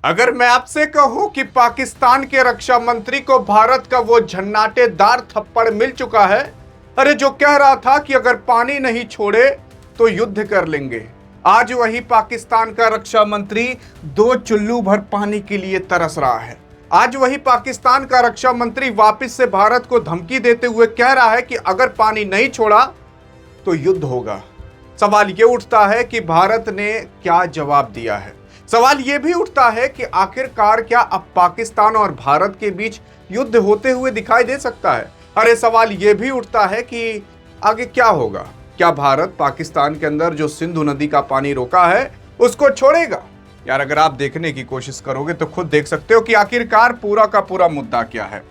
अगर मैं आपसे कहूं कि पाकिस्तान के रक्षा मंत्री को भारत का वो झन्नाटेदार थप्पड़ मिल चुका है, अरे जो कह रहा था कि अगर पानी नहीं छोड़े तो युद्ध कर लेंगे, आज वही पाकिस्तान का रक्षा मंत्री 2 चुल्लू भर पानी के लिए तरस रहा है। आज वही पाकिस्तान का रक्षा मंत्री वापस से भारत को धमकी देते हुए कह रहा है कि अगर पानी नहीं छोड़ा तो युद्ध होगा। सवाल यह उठता है कि भारत ने क्या जवाब दिया है। सवाल यह भी उठता है कि आखिरकार क्या अब पाकिस्तान और भारत के बीच युद्ध होते हुए दिखाई दे सकता है। अरे सवाल यह भी उठता है कि आगे क्या होगा। क्या भारत पाकिस्तान के अंदर जो सिंधु नदी का पानी रोका है उसको छोड़ेगा? यार अगर आप देखने की कोशिश करोगे तो खुद देख सकते हो कि आखिरकार पूरा का पूरा मुद्दा क्या है।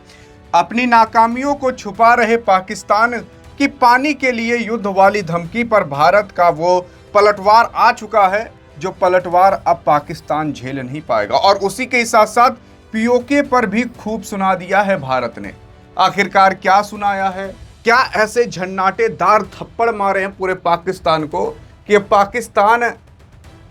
अपनी नाकामियों को छुपा रहे पाकिस्तान की पानी के लिए युद्ध वाली धमकी पर भारत का वो पलटवार आ चुका है, जो पलटवार अब पाकिस्तान झेल नहीं पाएगा। और उसी के साथ साथ पीओके पर भी खूब सुना दिया है भारत ने। आखिरकार क्या सुनाया है? क्या ऐसे झन्नाटेदार थप्पड़ मारे हैं पूरे पाकिस्तान को कि पाकिस्तान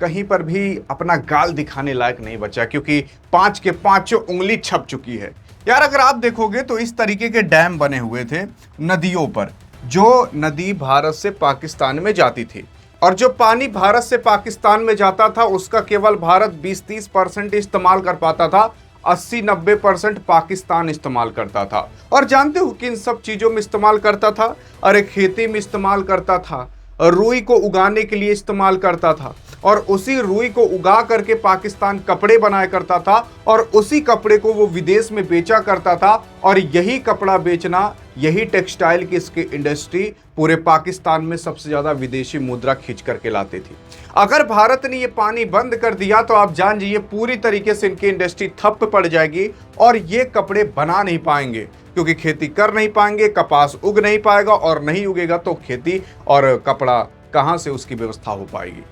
कहीं पर भी अपना गाल दिखाने लायक नहीं बचा, क्योंकि 5 के 5 उंगली छप चुकी है। यार अगर आप देखोगे तो इस तरीके के डैम बने हुए थे नदियों पर, जो नदी भारत से पाकिस्तान में जाती थी, और जो पानी भारत से पाकिस्तान में जाता था उसका केवल भारत 20-30% इस्तेमाल कर पाता था, 80-90% पाकिस्तान इस्तेमाल करता था। और जानते हो कि इन सब चीज़ों में इस्तेमाल करता था? अरे खेती में इस्तेमाल करता था, रुई को उगाने के लिए इस्तेमाल करता था, और उसी रुई को उगा करके पाकिस्तान कपड़े बनाया करता था, और उसी कपड़े को वो विदेश में बेचा करता था। और यही कपड़ा बेचना, यही टेक्सटाइल की इसकी इंडस्ट्री पूरे पाकिस्तान में सबसे ज़्यादा विदेशी मुद्रा खींच करके लाती थी। अगर भारत ने ये पानी बंद कर दिया तो आप जान जाइए पूरी तरीके से इनकी इंडस्ट्री ठप पड़ जाएगी और ये कपड़े बना नहीं पाएंगे, क्योंकि खेती कर नहीं पाएंगे, कपास उग नहीं पाएगा, और नहीं उगेगा तो खेती और कपड़ा कहाँ से उसकी व्यवस्था हो पाएगी।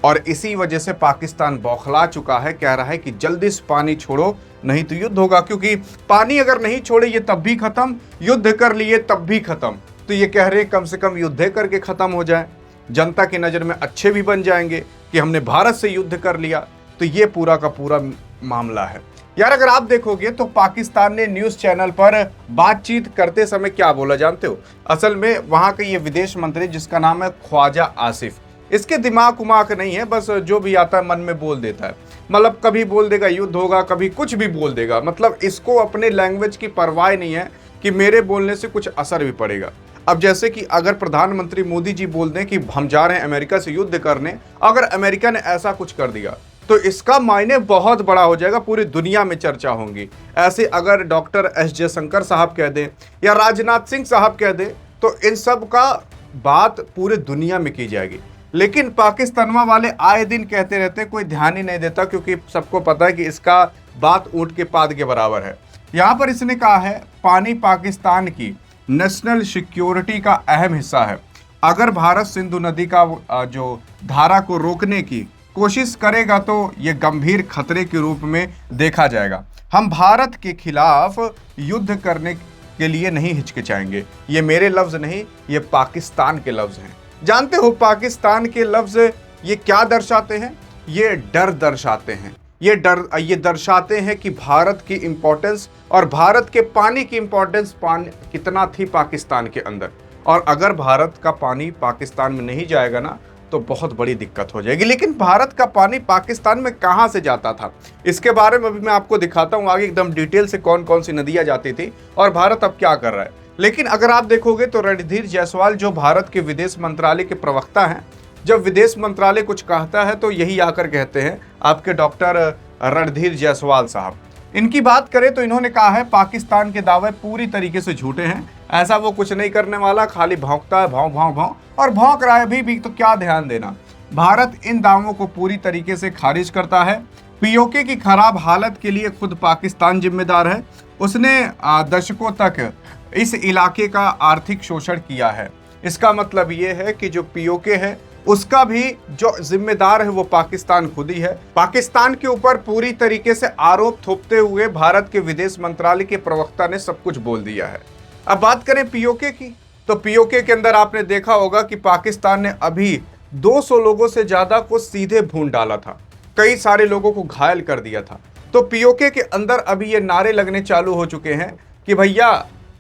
और इसी वजह से पाकिस्तान बौखला चुका है, कह रहा है कि जल्दी से पानी छोड़ो नहीं तो युद्ध होगा। क्योंकि पानी अगर नहीं छोड़े ये तब भी खत्म, युद्ध कर लिए तब भी खत्म। तो ये कह रहे हैं कम से कम युद्ध करके खत्म हो जाए, जनता की नज़र में अच्छे भी बन जाएंगे कि हमने भारत से युद्ध कर लिया। तो ये पूरा का पूरा मामला है। यार अगर आप देखोगे तो पाकिस्तान ने न्यूज़ चैनल पर बातचीत करते समय क्या बोला जानते हो? असल में वहाँ का ये विदेश मंत्री जिसका नाम है ख्वाजा आसिफ, इसके दिमाग उमाक नहीं है, बस जो भी आता है मन में बोल देता है। मतलब कभी बोल देगा युद्ध होगा, कभी कुछ भी बोल देगा। मतलब इसको अपने लैंग्वेज की परवाह नहीं है कि मेरे बोलने से कुछ असर भी पड़ेगा। अब जैसे कि अगर प्रधानमंत्री मोदी जी बोल दें कि हम जा रहे हैं अमेरिका से युद्ध करने, अगर अमेरिका ने ऐसा कुछ कर दिया तो इसका मायने बहुत बड़ा हो जाएगा, पूरी दुनिया में चर्चा होंगी। ऐसे अगर डॉक्टर एस जयशंकर साहब कह दें या राजनाथ सिंह साहब कह दें तो इन सब का बात पूरे दुनिया में की जाएगी। लेकिन पाकिस्तान वाले आए दिन कहते रहते, कोई ध्यान ही नहीं देता, क्योंकि सबको पता है कि इसका बात ऊंट के पाद के बराबर है। यहाँ पर इसने कहा है पानी पाकिस्तान की नेशनल सिक्योरिटी का अहम हिस्सा है। अगर भारत सिंधु नदी का जो धारा को रोकने की कोशिश करेगा तो ये गंभीर खतरे के रूप में देखा जाएगा। हम भारत के खिलाफ युद्ध करने के लिए नहीं हिचकिचाएंगे। ये मेरे लफ्ज़ नहीं, ये पाकिस्तान के लफ्ज़ हैं। जानते हो पाकिस्तान के लफ्ज़ ये क्या दर्शाते हैं? ये डर दर्शाते हैं। ये दर्शाते हैं कि भारत की इंपॉर्टेंस और भारत के पानी की इंपॉर्टेंस कितना थी पाकिस्तान के अंदर। और अगर भारत का पानी पाकिस्तान में नहीं जाएगा ना तो बहुत बड़ी दिक्कत हो जाएगी। लेकिन भारत का पानी पाकिस्तान में कहाँ से जाता था, इसके बारे में भी मैं आपको दिखाता हूँ आगे एकदम डिटेल से, कौन कौन सी नदियाँ जाती थी और भारत अब क्या कर रहा है। लेकिन अगर आप देखोगे तो रणधीर जायसवाल जो भारत के विदेश मंत्रालय के प्रवक्ता हैं, जब विदेश मंत्रालय कुछ कहता है तो यही आकर कहते हैं आपके डॉक्टर रणधीर जायसवाल साहब। इनकी बात करें तो इन्होंने कहा है पाकिस्तान के दावे पूरी तरीके से झूठे हैं, ऐसा वो कुछ नहीं करने वाला, खाली भौंकता है, भाव भाव भाव, और भौंक रहा है भी तो क्या ध्यान देना। भारत इन दावों को पूरी तरीके से खारिज करता है। पीओके की खराब हालत के लिए खुद पाकिस्तान जिम्मेदार है। उसने दशकों तक इस इलाके का आर्थिक शोषण किया है। इसका मतलब ये है कि जो पीओके है उसका भी जो जिम्मेदार है वो पाकिस्तान खुद ही है। पाकिस्तान के ऊपर पूरी तरीके से आरोप थोपते हुए भारत के विदेश मंत्रालय के प्रवक्ता ने सब कुछ बोल दिया है। अब बात करें पीओके की, तो पीओके के अंदर आपने देखा होगा कि पाकिस्तान ने अभी 200 लोगों से ज्यादा को सीधे भून डाला था। कई सारे लोगों को घायल कर दिया था। तो पीओके के अंदर अभी ये नारे लगने चालू हो चुके हैं कि भैया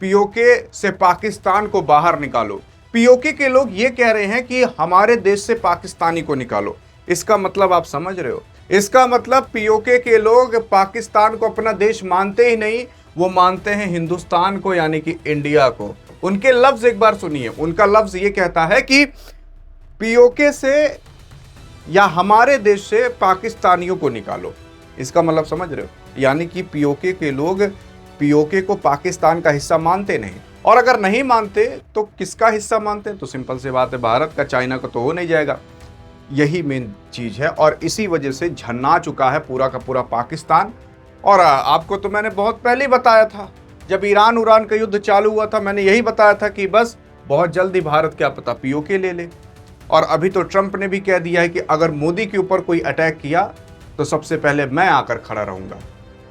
पीओके से पाकिस्तान को बाहर निकालो। पीओके के लोग ये कह रहे हैं कि हमारे देश से पाकिस्तानी को निकालो। इसका मतलब आप समझ रहे हो? इसका मतलब पीओके के लोग पाकिस्तान को अपना देश मानते ही नहीं, वो मानते हैं हिंदुस्तान को, यानी कि इंडिया को। उनके लफ्ज एक बार सुनिए, उनका लफ्ज ये कहता है कि पीओके से या हमारे देश से पाकिस्तानियों को निकालो। इसका मतलब समझ रहे हो? यानी कि पीओके के लोग पीओके को पाकिस्तान का हिस्सा मानते नहीं, और अगर नहीं मानते तो किसका हिस्सा मानते हैं? तो सिंपल सी बात है, भारत का, चाइना का तो हो नहीं जाएगा। यही मेन चीज है, और इसी वजह से झन्ना चुका है पूरा का पूरा पाकिस्तान। और आपको तो मैंने बहुत पहले ही बताया था, जब ईरान उरान का युद्ध चालू हुआ था, मैंने यही बताया था कि बस बहुत जल्दी भारत क्या पता पीओके ले ले। और अभी तो ट्रंप ने भी कह दिया है कि अगर मोदी के ऊपर कोई अटैक किया तो सबसे पहले मैं आकर खड़ा रहूंगा।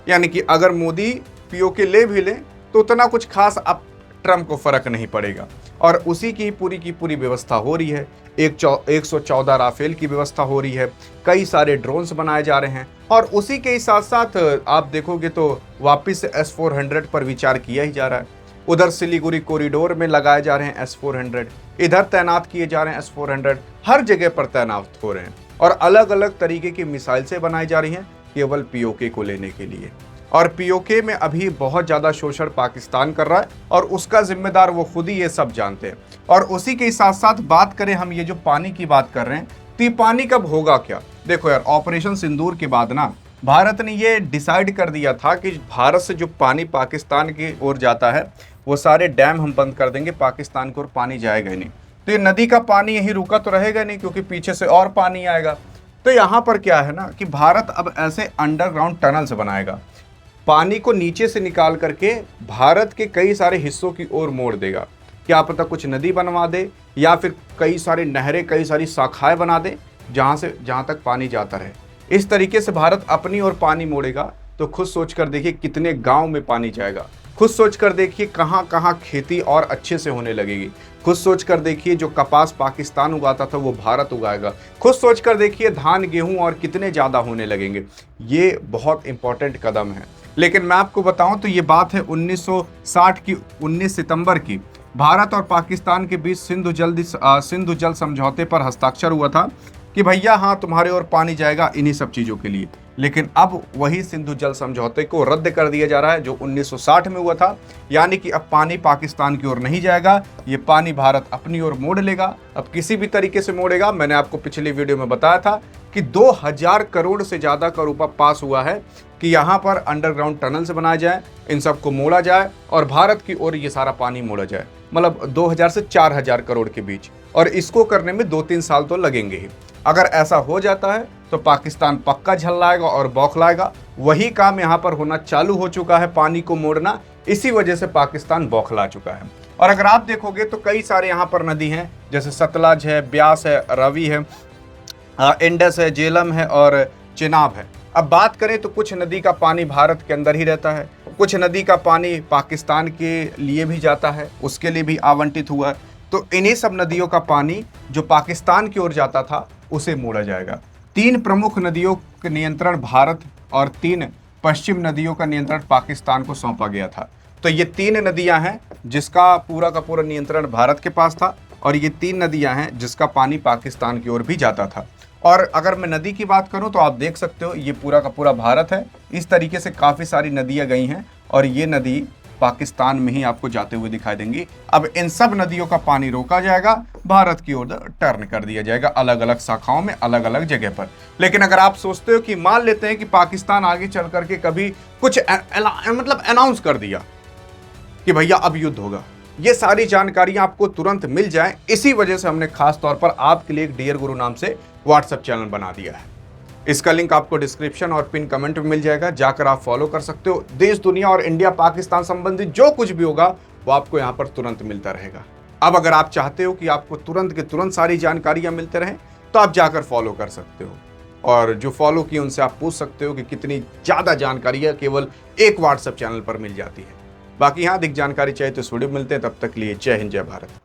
यानी कि अगर मोदी पीओके ले भी ले तो उतना कुछ खास अब ट्रंप को फर्क नहीं पड़ेगा। और उसी की पूरी व्यवस्था हो रही है। 114 राफेल की व्यवस्था हो रही है, कई सारे ड्रोन्स बनाए जा रहे हैं, और उसी के साथ साथ आप देखोगे तो वापस से S-400 पर विचार किया ही जा रहा है। उधर सिलीगुड़ी कॉरिडोर में लगाए जा रहे हैं S-400, इधर तैनात किए जा रहे हैं S-400, हर जगह पर तैनात हो रहे हैं, और अलग अलग तरीके की मिसाइल से बनाई जा रही हैं केवल पीओके को लेने के लिए। और पीओके में अभी बहुत ज़्यादा शोषण पाकिस्तान कर रहा है, और उसका जिम्मेदार वो खुद ही ये सब जानते हैं। और उसी के साथ साथ बात करें हम, ये जो पानी की बात कर रहे हैं, तो ये पानी कब होगा क्या? देखो यार, ऑपरेशन सिंदूर के बाद ना भारत ने ये डिसाइड कर दिया था कि भारत से जो पानी पाकिस्तान की ओर जाता है वो सारे डैम हम बंद कर देंगे, पाकिस्तान की ओर पानी जाएगा ही नहीं। तो ये नदी का पानी यहीं रुका तो रहेगा नहीं, क्योंकि पीछे से और पानी आएगा। तो यहाँ पर क्या है ना कि भारत अब ऐसे अंडरग्राउंड टनल्स बनाएगा, पानी को नीचे से निकाल करके भारत के कई सारे हिस्सों की ओर मोड़ देगा। क्या पता कुछ नदी बनवा दे, या फिर कई सारे नहरें, कई सारी शाखाएं बना दे जहाँ तक पानी जाता रहे। इस तरीके से भारत अपनी ओर पानी मोड़ेगा। तो खुद सोच कर देखिए कितने गांव में पानी जाएगा। खुद सोच कर देखिए कहाँ कहाँ खेती और अच्छे से होने लगेगी। खुद सोच कर देखिए जो कपास पाकिस्तान उगाता था वो भारत उगाएगा। खुद सोच कर देखिए धान गेहूं और कितने ज़्यादा होने लगेंगे। ये बहुत इंपॉर्टेंट कदम है। लेकिन मैं आपको बताऊं तो ये बात है 1960 की 19 सितंबर की। भारत और पाकिस्तान के बीच सिंधु जल समझौते पर हस्ताक्षर हुआ था कि भैया हाँ तुम्हारे ओर पानी जाएगा इन्हीं सब चीज़ों के लिए। लेकिन अब वही सिंधु जल समझौते को रद्द कर दिया जा रहा है जो 1960 में हुआ था। यानी कि अब पानी पाकिस्तान की ओर नहीं जाएगा, ये पानी भारत अपनी ओर मोड़ लेगा। अब किसी भी तरीके से मोड़ेगा। मैंने आपको पिछली वीडियो में बताया था कि 2000 करोड़ से ज़्यादा का रुपया पास हुआ है कि यहाँ पर अंडरग्राउंड टनल्स बनाए जाए, इन सबको मोड़ा जाए और भारत की ओर ये सारा पानी मोड़ा जाए। मतलब 2000 से 4000 करोड़ के बीच, और इसको करने में 2-3 साल तो लगेंगे ही। अगर ऐसा हो जाता है तो पाकिस्तान पक्का झल्लाएगा और बौखलाएगा। वही काम यहाँ पर होना चालू हो चुका है, पानी को मोड़ना। इसी वजह से पाकिस्तान बौखला चुका है। और अगर आप देखोगे तो कई सारे यहाँ पर नदी हैं, जैसे सतलज है, ब्यास है, रवि है, इंडस है, झेलम है और चिनाब है। अब बात करें तो कुछ नदी का पानी भारत के अंदर ही रहता है, कुछ नदी का पानी पाकिस्तान के लिए भी जाता है, उसके लिए भी आवंटित हुआ है। तो इन्हीं सब नदियों का पानी जो पाकिस्तान की ओर जाता था उसे मोड़ा जाएगा। 3 प्रमुख नदियों का नियंत्रण भारत और 3 पश्चिम नदियों का नियंत्रण पाकिस्तान को सौंपा गया था। तो ये 3 नदियां हैं जिसका पूरा का पूरा नियंत्रण भारत के पास था, और ये 3 नदियां हैं जिसका पानी पाकिस्तान की ओर भी जाता था। और अगर मैं नदी की बात करूं तो आप देख सकते हो ये पूरा का पूरा भारत है। इस तरीके से काफ़ी सारी नदियां गई हैं, और ये नदी पाकिस्तान में ही आपको जाते हुए दिखाई देंगी। अब इन सब नदियों का पानी रोका जाएगा, भारत की ओर टर्न कर दिया जाएगा अलग अलग शाखाओं में, अलग अलग जगह पर। लेकिन अगर आप सोचते हो कि मान लेते हैं कि पाकिस्तान आगे चल करके कभी कुछ मतलब अनाउंस कर दिया कि भैया अब युद्ध होगा, ये सारी जानकारियां आपको तुरंत मिल जाएं, इसी वजह से हमने खास तौर पर आपके लिए एक डियर गुरु नाम से व्हाट्सएप चैनल बना दिया है। इसका लिंक आपको डिस्क्रिप्शन और पिन कमेंट में मिल जाएगा, जाकर आप फॉलो कर सकते हो। देश दुनिया और इंडिया पाकिस्तान संबंधित जो कुछ भी होगा वो आपको यहाँ पर तुरंत मिलता रहेगा। अब अगर आप चाहते हो कि आपको तुरंत के तुरंत सारी जानकारियाँ मिलते रहें तो आप जाकर फॉलो कर सकते हो, और जो फॉलो किए उनसे आप पूछ सकते हो कि कितनी ज़्यादा जानकारियाँ केवल एक व्हाट्सएप चैनल पर मिल जाती है। बाकी यहाँ अधिक जानकारी चाहिए तो इस वीडियो में मिलते हैं, तब तक लिए जय हिंद जय भारत।